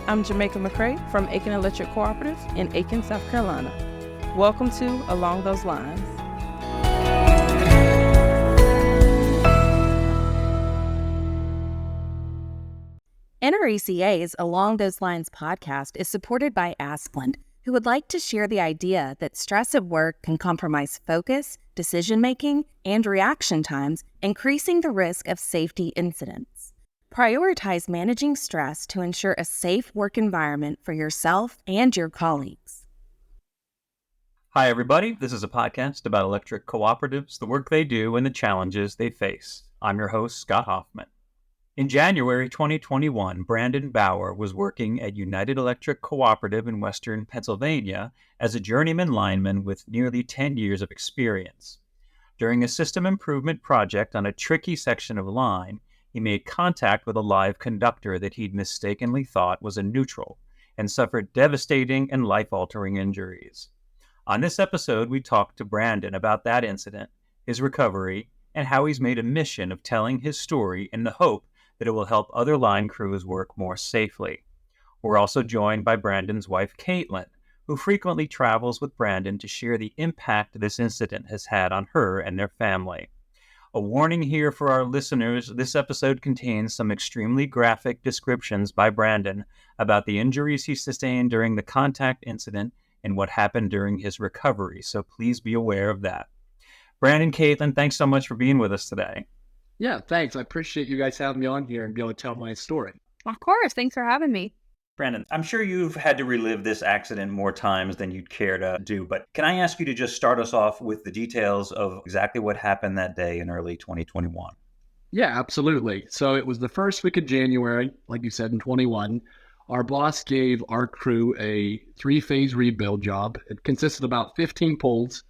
I'm Jamaica McCray from Aiken Electric Cooperative in Aiken, South Carolina. Welcome to Along Those Lines. NRECA's Along Those Lines podcast is supported by Asplund, who would like to share the idea that stress at work can compromise focus, decision-making, and reaction times, increasing the risk of safety incidents. Prioritize managing stress to ensure a safe work environment for yourself and your colleagues. Hi, everybody. This is a podcast about electric cooperatives, the work they do, and the challenges they face. I'm your host, Scott Hoffman. In January 2021, Branden Bauer was working at United Electric Cooperative in Western Pennsylvania as a journeyman lineman with nearly 10 years of experience. During a system improvement project on a tricky section of line, he made contact with a live conductor that he'd mistakenly thought was a neutral and suffered devastating and life-altering injuries. On this episode, we talked to Branden about that incident, his recovery, and how he's made a mission of telling his story in the hope that it will help other line crews work more safely. We're also joined by Branden's wife, Caitlin, who frequently travels with Branden to share the impact this incident has had on her and their family. A warning here for our listeners, this episode contains some extremely graphic descriptions by Branden about the injuries he sustained during the contact incident and what happened during his recovery, so please be aware of that. Branden, Caitlin, thanks so much for being with us today. Yeah, thanks. I appreciate you guys having me on here and be able to tell my story. Of course. Thanks for having me. Branden, I'm sure you've had to relive this accident more times than you'd care to do, but can I ask you to just start us off with the details of exactly what happened that day in early 2021? Yeah, absolutely. So it was the first week of January, like you said, in 21. Our boss gave our crew a 3-phase rebuild job. It consisted of about 15 poles.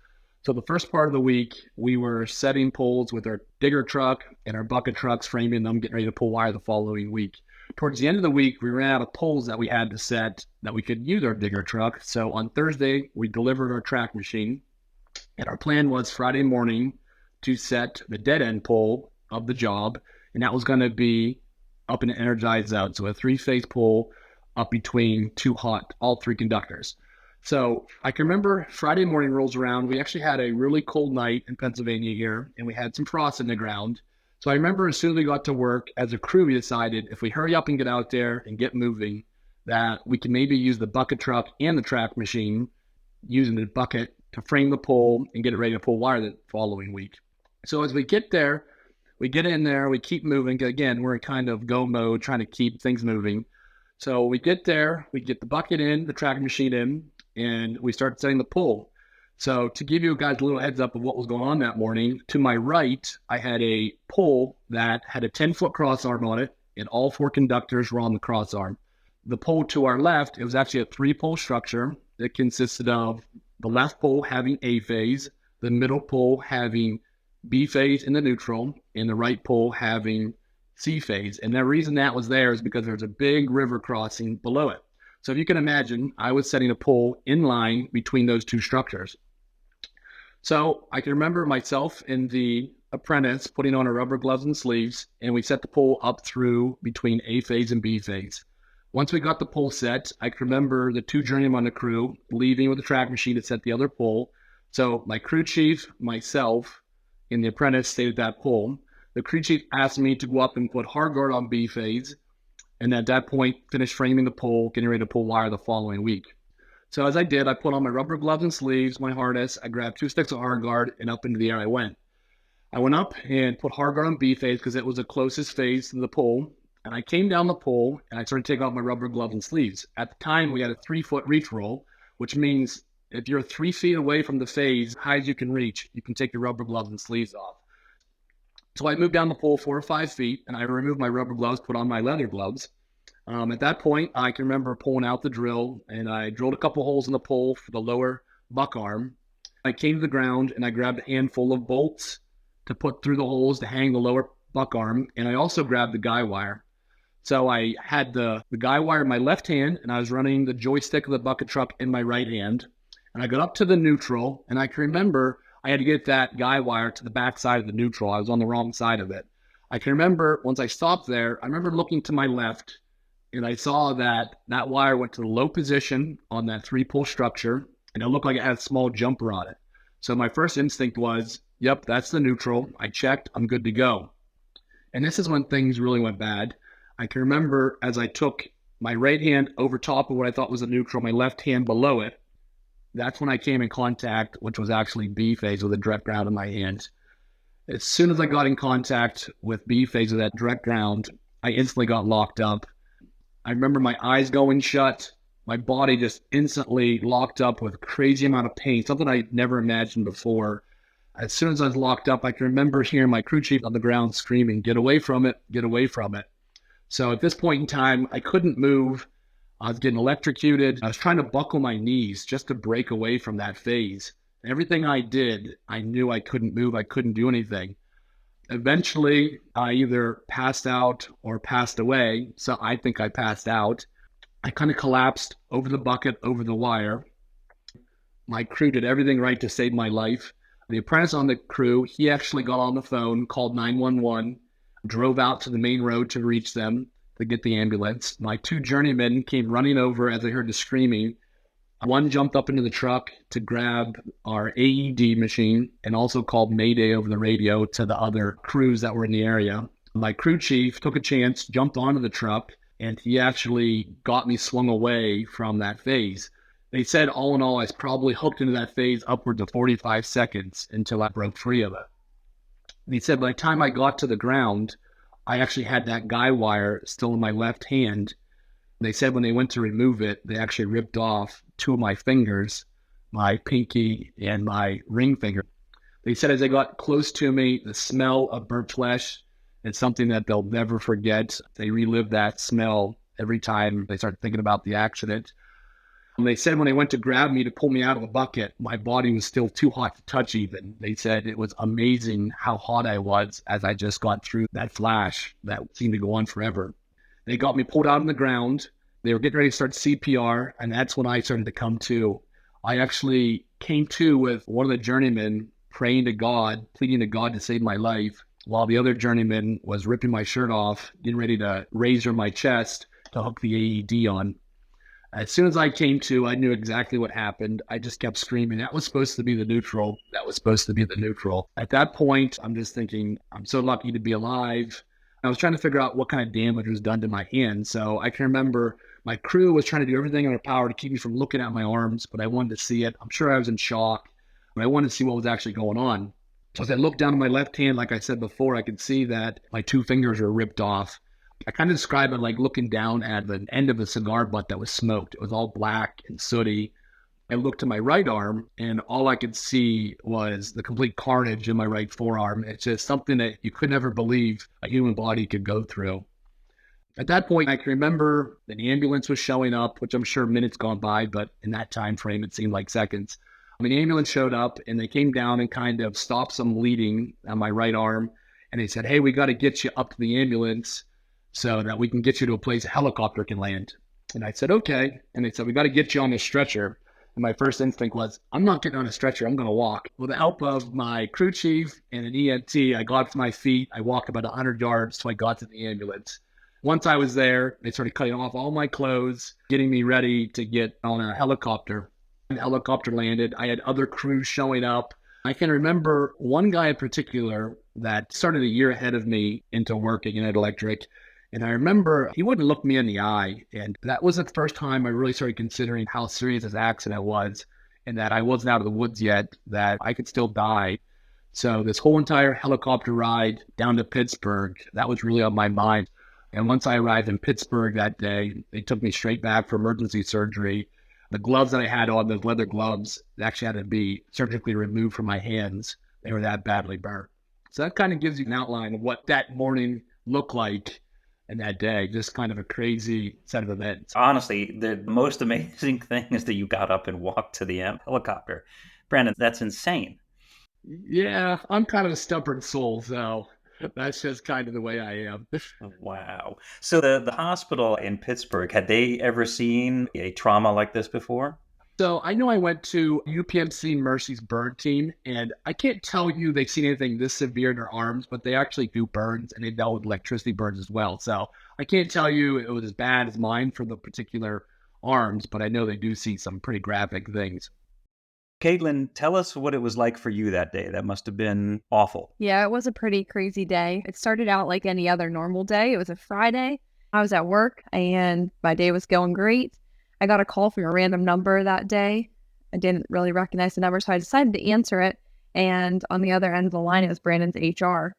So the first part of the week, we were setting poles with our digger truck and our bucket trucks, framing them, getting ready to pull wire the following week. Towards the end of the week, we ran out of poles that we had to set that we could use our digger truck. So on Thursday, we delivered our track machine. And our plan was Friday morning to set the dead end pole of the job. And that was going to be up in an energized zone. So a 3-phase pole up between all 3 conductors. So I can remember Friday morning rolls around. We actually had a really cold night in Pennsylvania here, and we had some frost in the ground. So I remember as soon as we got to work, as a crew, we decided if we hurry up and get out there and get moving, that we can maybe use the bucket truck and the track machine, using the bucket to frame the pole and get it ready to pull wire the following week. So as we get there, we get in there, we keep moving. Again, we're in kind of go mode, trying to keep things moving. So we get there, we get the bucket in, the track machine in, and we start setting the pole. So to give you guys a little heads up of what was going on that morning, to my right, I had a pole that had a 10-foot crossarm on it, and all 4 conductors were on the crossarm. The pole to our left, it was actually a 3-pole structure that consisted of the left pole having A phase, the middle pole having B phase in the neutral, and the right pole having C phase. And the reason that was there is because there's a big river crossing below it. So if you can imagine, I was setting a pole in line between those 2 structures. So I can remember myself and the apprentice putting on our rubber gloves and sleeves, and we set the pole up through between A phase and B phase. Once we got the pole set, I can remember the 2 journeymen on the crew leaving with the track machine to set the other pole. So my crew chief, myself, and the apprentice stayed at that pole. The crew chief asked me to go up and put hard guard on B phase, and at that point, finished framing the pole, getting ready to pull wire the following week. So as I did, I put on my rubber gloves and sleeves, my harness, I grabbed 2 sticks of hard guard, and up into the air I went. I went up and put hard guard on B phase because it was the closest phase to the pole, and I came down the pole, and I started taking off my rubber gloves and sleeves. At the time, we had a 3-foot reach roll, which means if you're 3 feet away from the phase, high as you can reach, you can take your rubber gloves and sleeves off. So I moved down the pole 4 or 5 feet, and I removed my rubber gloves, put on my leather gloves. At that point, I can remember pulling out the drill, and I drilled a couple holes in the pole for the lower buck arm. I came to the ground, and I grabbed a handful of bolts to put through the holes to hang the lower buck arm, and I also grabbed the guy wire. So I had the guy wire in my left hand, and I was running the joystick of the bucket truck in my right hand. And I got up to the neutral, and I can remember I had to get that guy wire to the back side of the neutral. I was on the wrong side of it. I can remember once I stopped there, I remember looking to my left, and I saw that wire went to the low position on that 3-pole structure, and it looked like it had a small jumper on it. So my first instinct was, yep, that's the neutral. I checked, I'm good to go. And this is when things really went bad. I can remember as I took my right hand over top of what I thought was a neutral, my left hand below it, that's when I came in contact, which was actually B phase with a direct ground in my hand. As soon as I got in contact with B phase of that direct ground, I instantly got locked up. I remember my eyes going shut, my body just instantly locked up with a crazy amount of pain, something I'd never imagined before. As soon as I was locked up, I can remember hearing my crew chief on the ground screaming, "Get away from it, get away from it." So at this point in time, I couldn't move. I was getting electrocuted. I was trying to buckle my knees just to break away from that phase. Everything I did, I knew I couldn't move. I couldn't do anything. Eventually, I either passed out or passed away. So I think I passed out. I kind of collapsed over the bucket, over the wire. My crew did everything right to save my life. The apprentice on the crew, he actually got on the phone, called 911, drove out to the main road to reach them to get the ambulance. My 2 journeymen came running over as they heard the screaming. One jumped up into the truck to grab our AED machine and also called Mayday over the radio to the other crews that were in the area. My crew chief took a chance, jumped onto the truck, and he actually got me swung away from that phase. They said all in all, I was probably hooked into that phase upwards of 45 seconds until I broke free of it. They said by the time I got to the ground, I actually had that guy wire still in my left hand. They said when they went to remove it, they actually ripped off 2 of my fingers, my pinky and my ring finger. They said as they got close to me, the smell of burnt flesh is something that they'll never forget. They relive that smell every time they start thinking about the accident. And they said when they went to grab me to pull me out of the bucket, my body was still too hot to touch even. They said it was amazing how hot I was as I just got through that flash that seemed to go on forever. They got me pulled out on the ground. They were getting ready to start CPR, and that's when I started to come to. I actually came to with one of the journeymen praying to God, pleading to God to save my life, while the other journeyman was ripping my shirt off, getting ready to razor my chest to hook the AED on. As soon as I came to, I knew exactly what happened. I just kept screaming, that was supposed to be the neutral. That was supposed to be the neutral. At that point, I'm just thinking, I'm so lucky to be alive. I was trying to figure out what kind of damage was done to my hand. So I can remember my crew was trying to do everything in their power to keep me from looking at my arms, but I wanted to see it. I'm sure I was in shock, but I wanted to see what was actually going on. So as I looked down at my left hand, like I said before, I could see that my 2 fingers were ripped off. I kind of describe it like looking down at the end of a cigar butt that was smoked. It was all black and sooty. I looked to my right arm, and all I could see was the complete carnage in my right forearm. It's just something that you could never believe a human body could go through. At that point, I can remember that the ambulance was showing up, which I'm sure minutes gone by, but in that time frame, it seemed like seconds. The ambulance showed up, and they came down and kind of stopped some bleeding on my right arm. And they said, hey, we got to get you up to the ambulance so that we can get you to a place a helicopter can land. And I said, okay. And they said, we got to get you on a stretcher. And my first instinct was, I'm not getting on a stretcher. I'm going to walk. With the help of my crew chief and an EMT, I got to my feet. I walked about 100 yards till I got to the ambulance. Once I was there, they started cutting off all my clothes, getting me ready to get on a helicopter. The helicopter landed. I had other crews showing up. I can remember one guy in particular that started a year ahead of me into working in Electric. And I remember he wouldn't look me in the eye. And that was the first time I really started considering how serious this accident was and that I wasn't out of the woods yet, that I could still die. So this whole entire helicopter ride down to Pittsburgh, that was really on my mind. And once I arrived in Pittsburgh that day, they took me straight back for emergency surgery. The gloves that I had on, those leather gloves, they actually had to be surgically removed from my hands. They were that badly burnt. So that kind of gives you an outline of what that morning looked like and that day. Just kind of a crazy set of events. Honestly, the most amazing thing is that you got up and walked to the helicopter. Branden, that's insane. Yeah, I'm kind of a stubborn soul, so that's just kind of the way I am. Wow. So the hospital in Pittsburgh, had they ever seen a trauma like this before? So I know I went to UPMC Mercy's burn team, and I can't tell you they've seen anything this severe in their arms, but they actually do burns, and they dealt with electricity burns as well. So I can't tell you it was as bad as mine for the particular arms, but I know they do see some pretty graphic things. Caitlin, tell us what it was like for you that day. That must have been awful. Yeah, it was a pretty crazy day. It started out like any other normal day. It was a Friday. I was at work and my day was going great. I got a call from a random number that day. I didn't really recognize the number, so I decided to answer it. And on the other end of the line, it was Brandon's HR.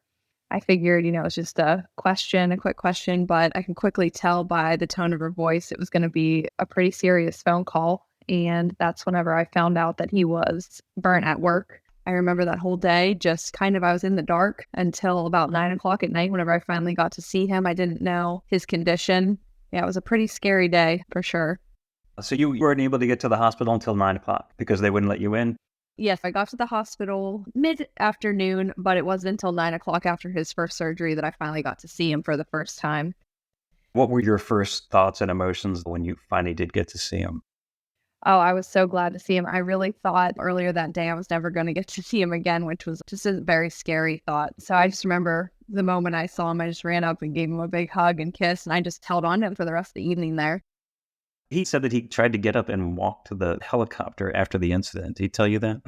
I figured, it's just a quick question, but I can quickly tell by the tone of her voice, it was going to be a pretty serious phone call. And that's whenever I found out that he was burnt at work. I remember that whole day, just I was in the dark until about 9 o'clock at night. Whenever I finally got to see him, I didn't know his condition. Yeah, it was a pretty scary day for sure. So you weren't able to get to the hospital until 9 o'clock because they wouldn't let you in? Yes, I got to the hospital mid-afternoon, but it wasn't until 9 o'clock after his first surgery that I finally got to see him for the first time. What were your first thoughts and emotions when you finally did get to see him? Oh, I was so glad to see him. I really thought earlier that day I was never going to get to see him again, which was just a very scary thought. So I just remember the moment I saw him, I just ran up and gave him a big hug and kiss, and I just held on to him for the rest of the evening there. He said that he tried to get up and walk to the helicopter after the incident. Did he tell you that?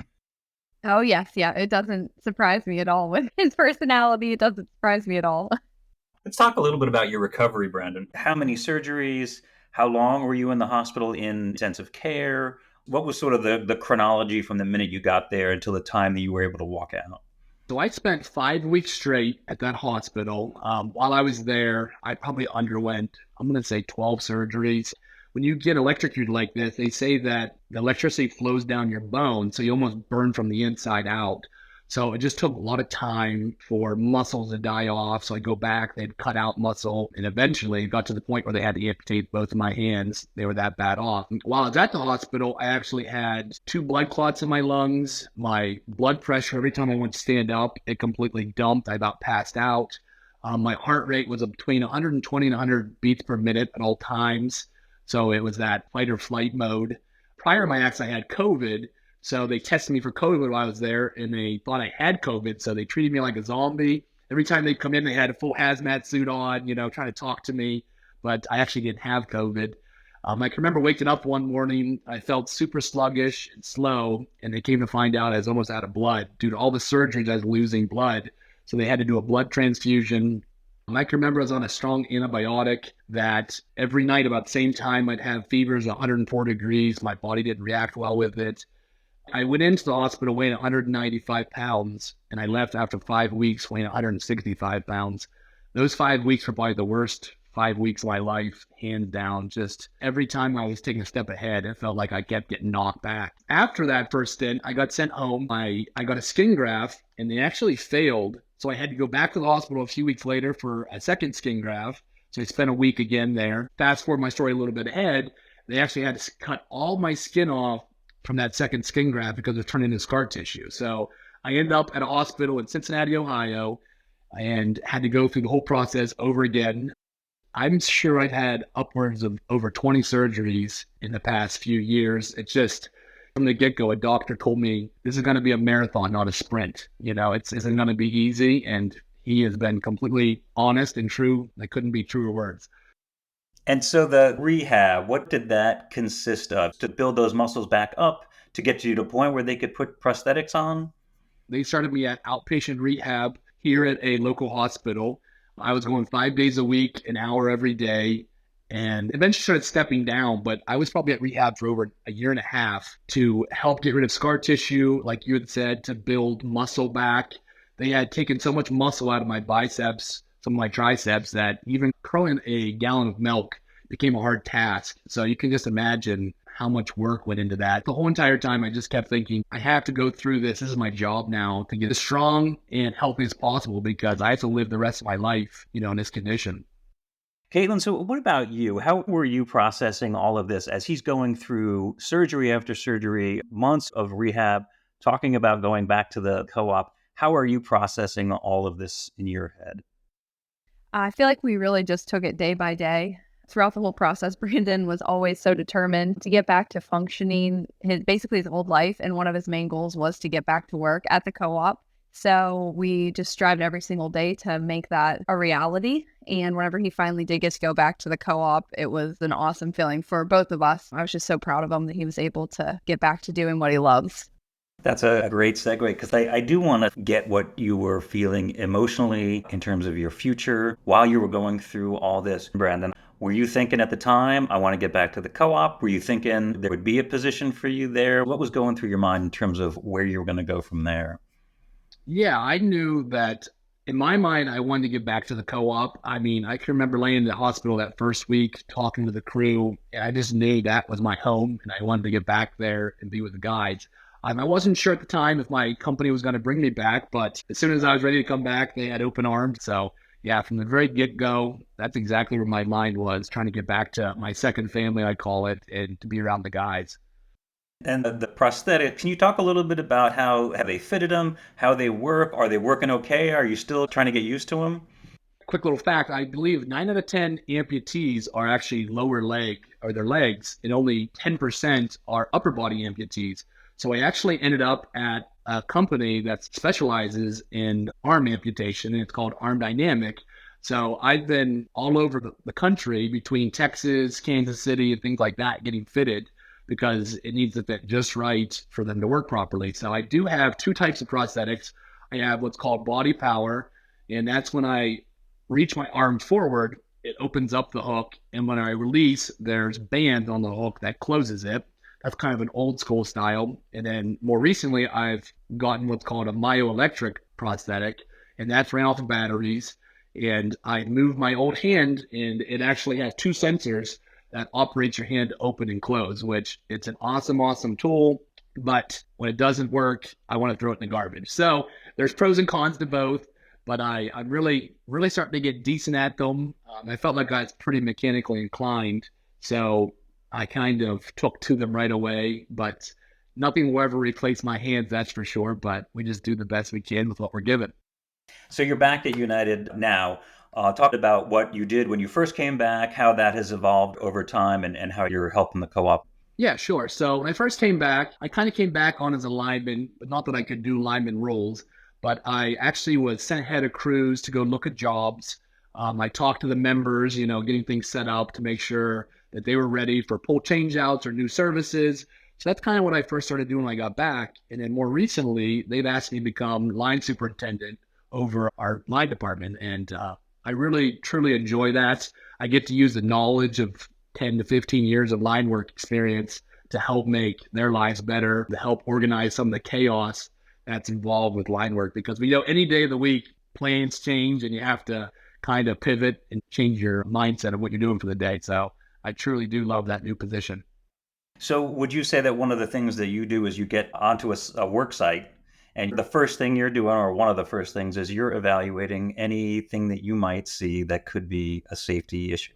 Oh, yes. Yeah. It doesn't surprise me at all. With his personality, it doesn't surprise me at all. Let's talk a little bit about your recovery, Brandon. How many surgeries? How long were you in the hospital in intensive care? What was sort of the chronology from the minute you got there until the time that you were able to walk out? So I spent 5 weeks straight at that hospital. While I was there, I probably underwent, I'm going to say 12 surgeries. When you get electrocuted like this, they say that the electricity flows down your bones, so you almost burn from the inside out. So it just took a lot of time for muscles to die off. So I go back, they'd cut out muscle, and eventually it got to the point where they had to amputate both of my hands. They were that bad off. While I was at the hospital, I actually had 2 blood clots in my lungs. My blood pressure, every time I went to stand up, it completely dumped. I about passed out. My heart rate was between 120 and 100 beats per minute at all times. So it was that fight or flight mode. Prior to my accident, I had COVID. So they tested me for COVID while I was there, and they thought I had COVID. So they treated me like a zombie. Every time they'd come in, they had a full hazmat suit on, trying to talk to me. But I actually didn't have COVID. I can remember waking up one morning. I felt super sluggish and slow, and they came to find out I was almost out of blood. Due to all the surgeries, I was losing blood. So they had to do a blood transfusion. I can remember I was on a strong antibiotic that every night about the same time I'd have fevers 104 degrees. My body didn't react well with it. I went into the hospital weighing 195 pounds, and I left after 5 weeks weighing 165 pounds. Those 5 weeks were probably the worst 5 weeks of my life, hands down. Just every time I was taking a step ahead, it felt like I kept getting knocked back. After that first stint, I got sent home. I got a skin graft, and they actually failed. So I had to go back to the hospital a few weeks later for a second skin graft. So I spent a week again there. Fast forward my story a little bit ahead, they actually had to cut all my skin off from that second skin graft because it turned into scar tissue. So I ended up at a hospital in Cincinnati, Ohio, and had to go through the whole process over again. I'm sure I've had upwards of over 20 surgeries in the past few years. It's just from the get-go, a doctor told me this is going to be a marathon, not a sprint. It isn't going to be easy. And he has been completely honest and true. There couldn't be truer words. And so the rehab, what did that consist of? To build those muscles back up, to get you to a point where they could put prosthetics on? They started me at outpatient rehab here at a local hospital. I was going 5 days a week, an hour every day, and eventually started stepping down. But I was probably at rehab for over a year and a half to help get rid of scar tissue, like you had said, to build muscle back. They had taken so much muscle out of my biceps, some of my triceps, that even curling a gallon of milk became a hard task. So you can just imagine how much work went into that. The whole entire time, I just kept thinking, I have to go through this. This is my job now to get as strong and healthy as possible because I have to live the rest of my life, in this condition. Caitlin, so what about you? How were you processing all of this as he's going through surgery after surgery, months of rehab, talking about going back to the co-op? How are you processing all of this in your head? I feel like we really just took it day by day. throughout the whole process, Branden was always so determined to get back to functioning basically his old life. And one of his main goals was to get back to work at the co-op. So we just strived every single day to make that a reality. And whenever he finally did get to go back to the co-op, it was an awesome feeling for both of us. I was just so proud of him that he was able to get back to doing what he loves. That's a great segue, because I do want to get what you were feeling emotionally in terms of your future while you were going through all this. Branden, were you thinking at the time, I want to get back to the co-op? Were you thinking there would be a position for you there? What was going through your mind in terms of where you were going to go from there? Yeah, I knew that in my mind, I wanted to get back to the co-op. I mean, I can remember laying in the hospital that first week, talking to the crew, and I just knew that was my home, and I wanted to get back there and be with the guys. I wasn't sure at the time if my company was going to bring me back, but as soon as I was ready to come back, they had open arms. So yeah, from the very get-go, that's exactly where my mind was, trying to get back to my second family, I call it, and to be around the guys. And the prosthetic, can you talk a little bit about how have they fitted them, how they work? Are they working okay? Are you still trying to get used to them? Quick little fact, I believe 9 out of 10 amputees are actually lower leg, or their legs, and only 10% are upper body amputees. So I actually ended up at a company that specializes in arm amputation, and it's called Arm Dynamic. So I've been all over the country between Texas, Kansas City, and things like that getting fitted because it needs to fit just right for them to work properly. So I do have 2 types of prosthetics. I have what's called body power, and that's when I reach my arm forward, it opens up the hook, and when I release, there's band on the hook that closes it. That's kind of an old school style. And then more recently, I've gotten what's called a myoelectric prosthetic, and that's ran off of batteries. And I move my old hand, and it actually has 2 sensors that operates your hand to open and close, which it's an awesome, awesome tool. But when it doesn't work, I want to throw it in the garbage. So there's pros and cons to both, but I'm really, really starting to get decent at them. I felt like I was pretty mechanically inclined. So I kind of took to them right away, but nothing will ever replace my hands, that's for sure. But we just do the best we can with what we're given. So you're back at United now. Talk about what you did when you first came back, how that has evolved over time, and how you're helping the co-op. Yeah, sure. So when I first came back, I kind of came back on as a lineman, but not that I could do lineman roles, but I actually was sent ahead of crews to go look at jobs. I talked to the members, getting things set up to make sure that they were ready for pull changeouts or new services. So that's kind of what I first started doing when I got back. And then more recently, they've asked me to become line superintendent over our line department. And I really, truly enjoy that. I get to use the knowledge of 10 to 15 years of line work experience to help make their lives better, to help organize some of the chaos that's involved with line work. Because we know any day of the week, plans change and you have to kind of pivot and change your mindset of what you're doing for the day. So I truly do love that new position. So would you say that one of the things that you do is you get onto a work site, and the first thing you're doing, or one of the first things, is you're evaluating anything that you might see that could be a safety issue?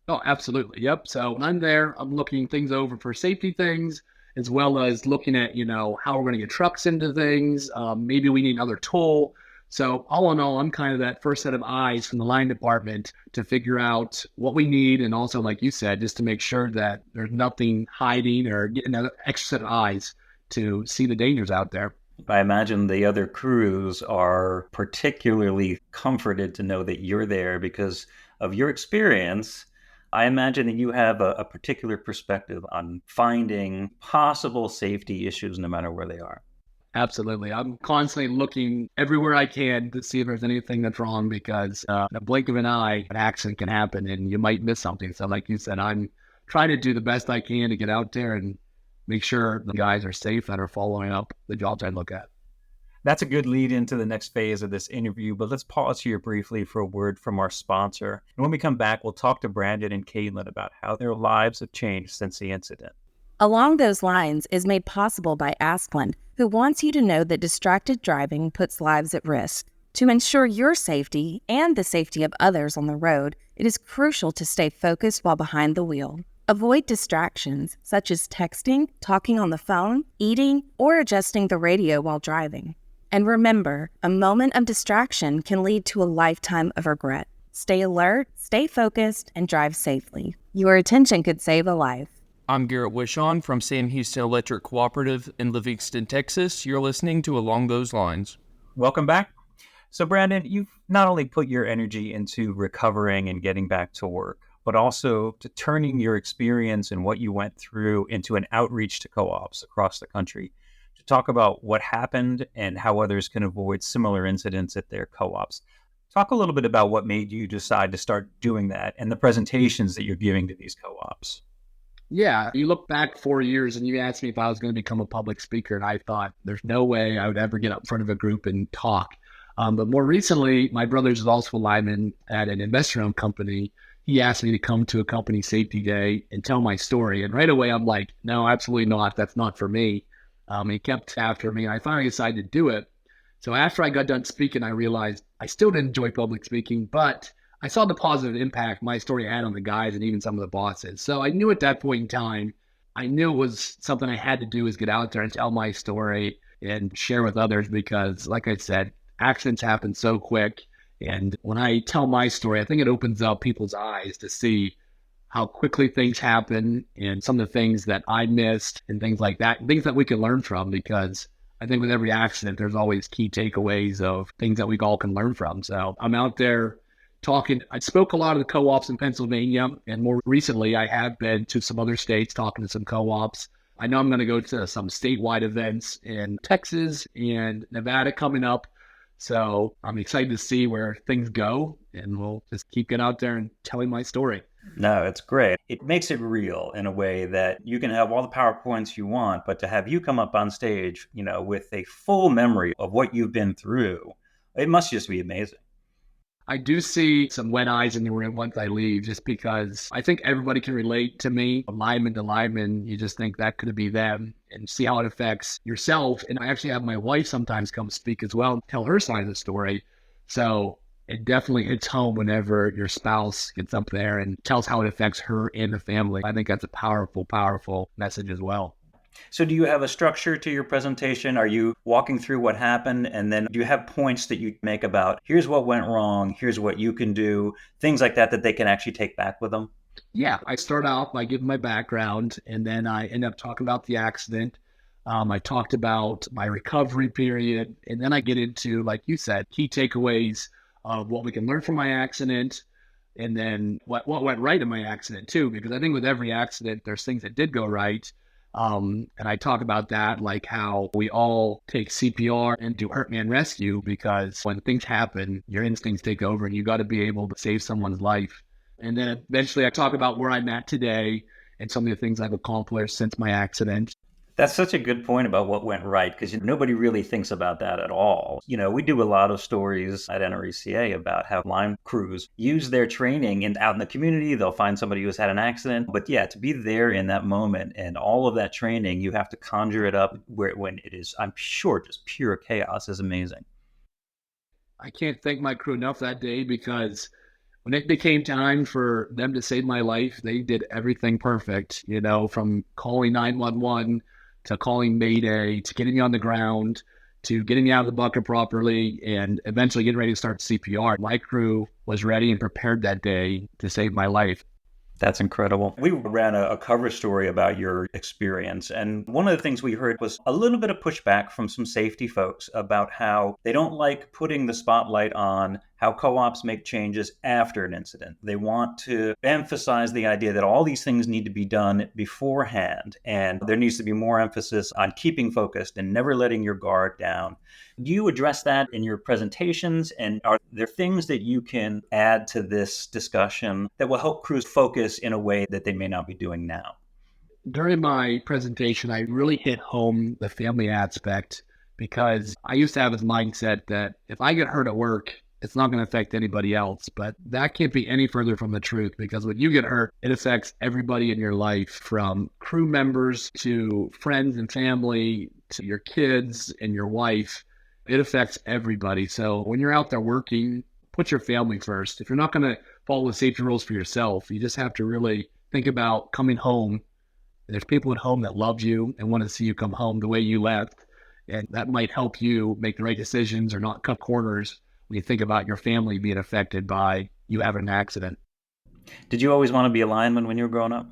Oh, absolutely. Yep. So when I'm there, I'm looking things over for safety things, as well as looking at, how we're going to get trucks into things. Maybe we need another tool. So all in all, I'm kind of that first set of eyes from the line department to figure out what we need. And also, like you said, just to make sure that there's nothing hiding or getting another extra set of eyes to see the dangers out there. I imagine the other crews are particularly comforted to know that you're there because of your experience. I imagine that you have a particular perspective on finding possible safety issues no matter where they are. Absolutely. I'm constantly looking everywhere I can to see if there's anything that's wrong because in a blink of an eye, an accident can happen and you might miss something. So like you said, I'm trying to do the best I can to get out there and make sure the guys are safe that are following up the jobs I look at. That's a good lead into the next phase of this interview, but let's pause here briefly for a word from our sponsor. And when we come back, we'll talk to Branden and Caitlin about how their lives have changed since the incident. Along those lines is made possible by Asplund, who wants you to know that distracted driving puts lives at risk. To ensure your safety and the safety of others on the road, it is crucial to stay focused while behind the wheel. Avoid distractions such as texting, talking on the phone, eating, or adjusting the radio while driving. And remember, a moment of distraction can lead to a lifetime of regret. Stay alert, stay focused, and drive safely. Your attention could save a life. I'm Garrett Wishon from Sam Houston Electric Cooperative in Livingston, Texas. You're listening to Along Those Lines. Welcome back. So, Branden, you've not only put your energy into recovering and getting back to work, but also to turning your experience and what you went through into an outreach to co-ops across the country to talk about what happened and how others can avoid similar incidents at their co-ops. Talk a little bit about what made you decide to start doing that and the presentations that you're giving to these co-ops. Yeah, you look back 4 years and you asked me if I was going to become a public speaker, and I thought there's no way I would ever get up in front of a group and talk. But more recently, my brother is also a lineman at an investor-owned company. He asked me to come to a company safety day and tell my story. And right away, I'm like, no, absolutely not. That's not for me. He kept after me. And I finally decided to do it. So after I got done speaking, I realized I still didn't enjoy public speaking, but I saw the positive impact my story had on the guys and even some of the bosses. So I knew at that point in time, I knew it was something I had to do, is get out there and tell my story and share with others because, like I said, accidents happen so quick. And when I tell my story, I think it opens up people's eyes to see how quickly things happen and some of the things that I missed and things like that, things that we can learn from, because I think with every accident, there's always key takeaways of things that we all can learn from. So I'm out there talking. I spoke a lot of the co-ops in Pennsylvania, and more recently, I have been to some other states talking to some co-ops. I know I'm going to go to some statewide events in Texas and Nevada coming up. So I'm excited to see where things go, and we'll just keep getting out there and telling my story. No, it's great. It makes it real in a way that you can have all the PowerPoints you want, but to have you come up on stage, with a full memory of what you've been through, it must just be amazing. I do see some wet eyes in the room once I leave, just because I think everybody can relate to me. From lineman to lineman, you just think that could be them and see how it affects yourself. And I actually have my wife sometimes come speak as well and tell her side of the story. So it definitely hits home whenever your spouse gets up there and tells how it affects her and the family. I think that's a powerful, powerful message as well. So do you have a structure to your presentation? Are you walking through what happened? And then do you have points that you make about here's what went wrong, here's what you can do, things like that they can actually take back with them? Yeah, I start out by giving my background, and then I end up talking about the accident. I talked about my recovery period, and then I get into, like you said, key takeaways of what we can learn from my accident, and then what went right in my accident too, because I think with every accident, there's things that did go right. And I talk about that, like how we all take CPR and do hurt man rescue, because when things happen, your instincts take over and you got to be able to save someone's life. And then eventually I talk about where I'm at today and some of the things I've accomplished since my accident. That's such a good point about what went right, because nobody really thinks about that at all. We do a lot of stories at NRECA about how line crews use their training and out in the community, they'll find somebody who's had an accident. But yeah, to be there in that moment and all of that training, you have to conjure it up when it is, I'm sure, just pure chaos is amazing. I can't thank my crew enough that day, because when it became time for them to save my life, they did everything perfect, from calling 911 to calling Mayday, to getting me on the ground, to getting me out of the bucket properly, and eventually getting ready to start CPR. My crew was ready and prepared that day to save my life. That's incredible. We ran a cover story about your experience, and one of the things we heard was a little bit of pushback from some safety folks about how they don't like putting the spotlight on how co-ops make changes after an incident. They want to emphasize the idea that all these things need to be done beforehand, and there needs to be more emphasis on keeping focused and never letting your guard down. Do you address that in your presentations, and are there things that you can add to this discussion that will help crews focus in a way that they may not be doing now? During my presentation, I really hit home the family aspect, because I used to have this mindset that if I get hurt at work, it's not going to affect anybody else. But that can't be any further from the truth, because when you get hurt, it affects everybody in your life, from crew members to friends and family to your kids and your wife. It affects everybody. So when you're out there working, put your family first. If you're not going to follow the safety rules for yourself, you just have to really think about coming home. There's people at home that love you and want to see you come home the way you left. And that might help you make the right decisions or not cut corners when you think about your family being affected by you having an accident. Did you always want to be a lineman when you were growing up?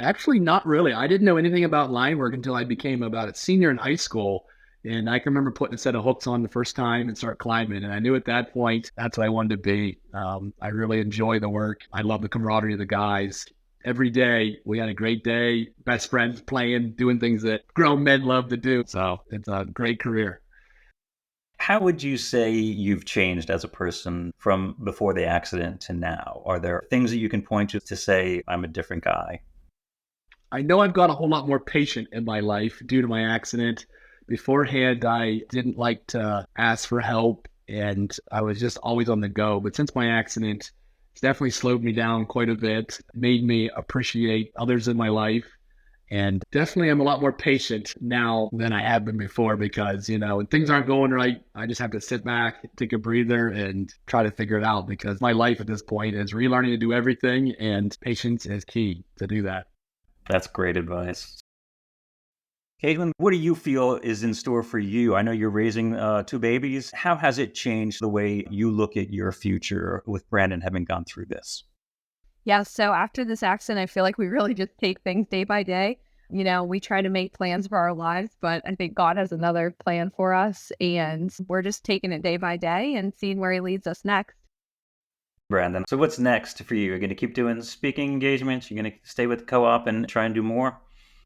Actually, not really. I didn't know anything about line work until I became about a senior in high school. And I can remember putting a set of hooks on the first time and start climbing. And I knew at that point, that's what I wanted to be. I really enjoy the work. I love the camaraderie of the guys. Every day, we had a great day. Best friends playing, doing things that grown men love to do. So it's a great career. How would you say you've changed as a person from before the accident to now? Are there things that you can point to say, I'm a different guy? I know I've got a whole lot more patient in my life due to my accident. Beforehand, I didn't like to ask for help, and I was just always on the go. But since my accident, it's definitely slowed me down quite a bit, made me appreciate others in my life. And definitely I'm a lot more patient now than I have been before because, when things aren't going right, I just have to sit back, take a breather, and try to figure it out because my life at this point is relearning to do everything, and patience is key to do that. That's great advice. Caitlin, what do you feel is in store for you? I know you're raising 2 babies. How has it changed the way you look at your future with Branden having gone through this? Yeah, so after this accident, I feel like we really just take things day by day. We try to make plans for our lives, but I think God has another plan for us, and we're just taking it day by day and seeing where he leads us next. Branden, so what's next for you? You're going to keep doing speaking engagements? You're going to stay with co-op and try and do more?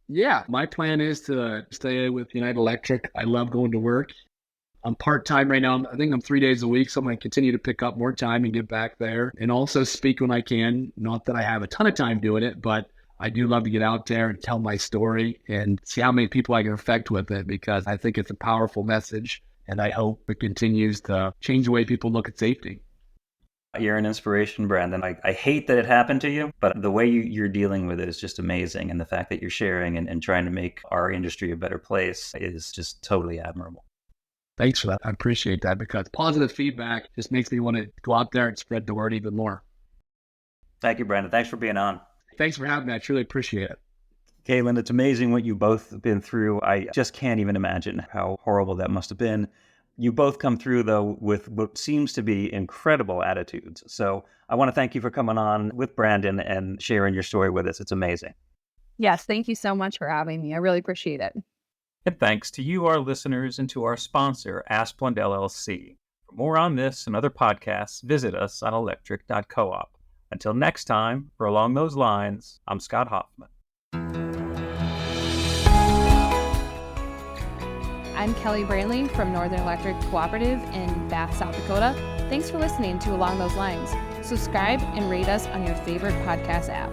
Yeah, my plan is to stay with United Electric. I love going to work. I'm part-time right now. I think I'm 3 days a week, so I'm going to continue to pick up more time and get back there and also speak when I can. Not that I have a ton of time doing it, but I do love to get out there and tell my story and see how many people I can affect with it because I think it's a powerful message, and I hope it continues to change the way people look at safety. You're an inspiration, Branden. I hate that it happened to you, but the way you're dealing with it is just amazing. And the fact that you're sharing and trying to make our industry a better place is just totally admirable. Thanks for that. I appreciate that because positive feedback just makes me want to go out there and spread the word even more. Thank you, Branden. Thanks for being on. Thanks for having me. I truly appreciate it. Caitlin, it's amazing what you both have been through. I just can't even imagine how horrible that must have been. You both come through, though, with what seems to be incredible attitudes. So I want to thank you for coming on with Branden and sharing your story with us. It's amazing. Yes, thank you so much for having me. I really appreciate it. And thanks to you, our listeners, and to our sponsor, Asplund LLC. For more on this and other podcasts, visit us on electric.coop. Until next time, for Along Those Lines, I'm Scott Hoffman. I'm Kelly Brantley from Northern Electric Cooperative in Bath, South Dakota. Thanks for listening to Along Those Lines. Subscribe and rate us on your favorite podcast app.